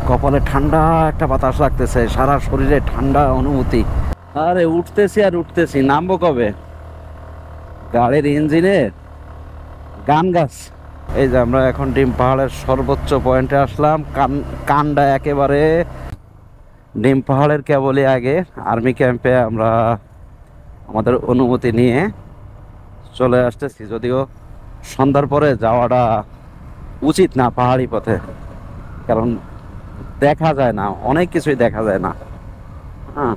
কপালে ঠান্ডা একটা বাতাস লাগতেছে, সারা শরীরে ঠান্ডা অনুভূতি। আরে উঠতেছি আর উঠতেছি, নামবো কবে? গাড়ির ইঞ্জিনের গান গাছ। এই যে আমরা এখন ডিম পাহাড়ের সর্বোচ্চ পয়েন্টে আসলাম, কান্ডা একেবারে। ডিম পাহাড়ের কেবলই আগে আর্মি ক্যাম্পে আমরা আমাদের অনুমতি নিয়ে চলে আসতেছি। যদিও সন্ধ্যার পরে যাওয়াটা উচিত না পাহাড়ি পথে, কারণ দেখা যায় না, অনেক কিছুই দেখা যায় না। হ্যাঁ,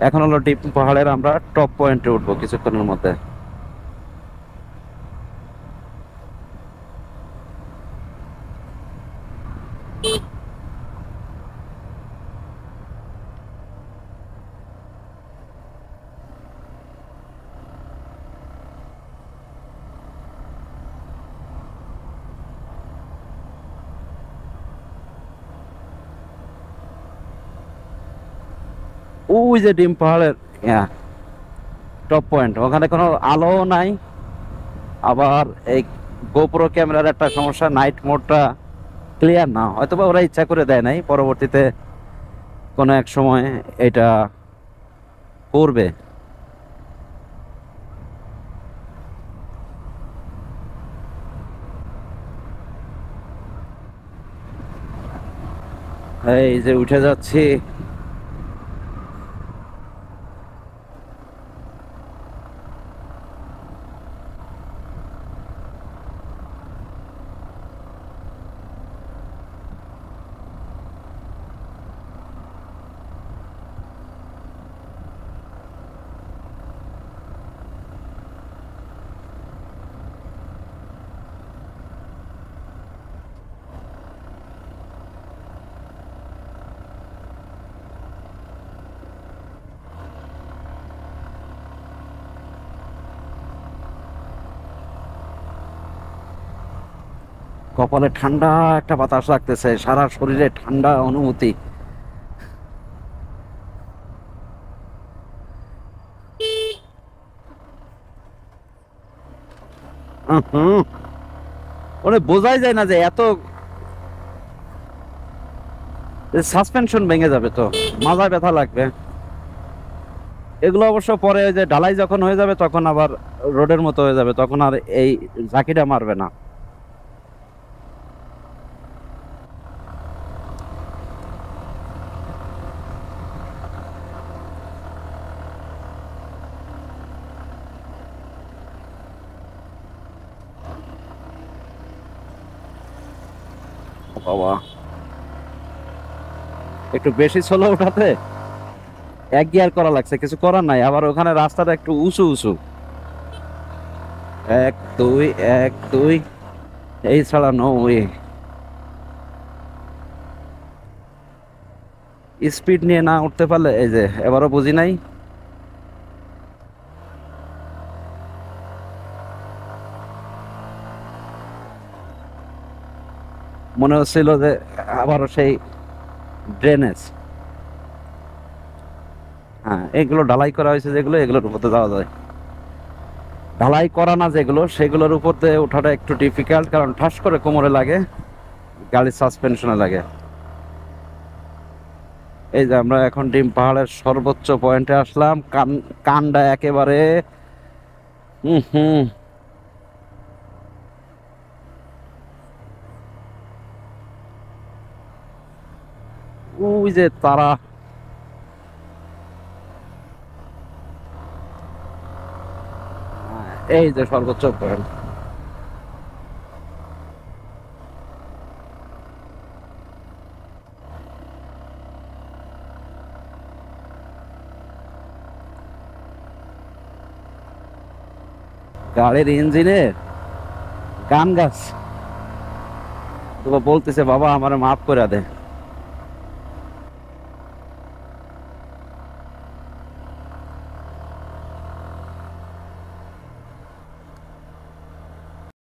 এখন হলো ডিম পাহাড়ের আমরা টপ পয়েন্টে উঠবো কিছুক্ষণের মধ্যে। ওই যে ডিম পাহাড়ের টপ পয়েন্ট, ওখানে কোনো আলো নাই। আবার এই গোপ্রো ক্যামেরার একটা সমস্যা, নাইট মোডটা ক্লিয়ার না, হয়তো বা ওরা ইচ্ছা করে দেয় নাই, পরবর্তীতে কোনো এক সময় এটা করবে। এই যে উঠে যাচ্ছি। কপালে ঠান্ডা একটা বাতাস লাগতেছে, সারা শরীরে ঠান্ডা অনুভূতি। হুম, ওরে বোঝাই যায় না যে এত সাসপেনশন ভেঙে যাবে, তো মাথায় ব্যথা লাগবে। এগুলো অবশ্য পরে ওই যে ঢালাই যখন হয়ে যাবে তখন আবার রোডের মতো হয়ে যাবে, তখন আর এই ঝাঁকিটা মারবে না। বাবা, একটু বেশি ছিল ওঠাতে, এক গিয়ার করা লাগছে, কিছু করার নাই। আবার ওখানে রাস্তাটা একটু উঁচু উঁচু, এক দুই এক দুই, এই ছাড়া নো ওয়ে। স্পিড নিয়ে না উঠতে পারলে, এই যে এবারও বুঝি নাই। মনে হচ্ছিল যে আবারও সেই ড্রেনেজ। হ্যাঁ, এগুলো ঢালাই করা হয়েছে যেগুলো, এগুলোর উপরে যাওয়া যায়। ঢালাই করা না যেগুলো, সেগুলোর উপর দিয়ে ওঠাটা একটু ডিফিকাল্ট, কারণ ঠাস করে কোমরে লাগে, গাড়ির সাসপেনশনে লাগে। এই যে আমরা এখন ডিম পাহাড়ের সর্বোচ্চ পয়েন্টে আসলাম, কান্ডা একেবারে। হুম হুম। ওই যে তারা, এই যে সর্বোচ্চ পয়েন্ট। গাড়ির ইঞ্জিনের গান গাছ। তো বলতেছে বাবা আমার মাফ করে দে।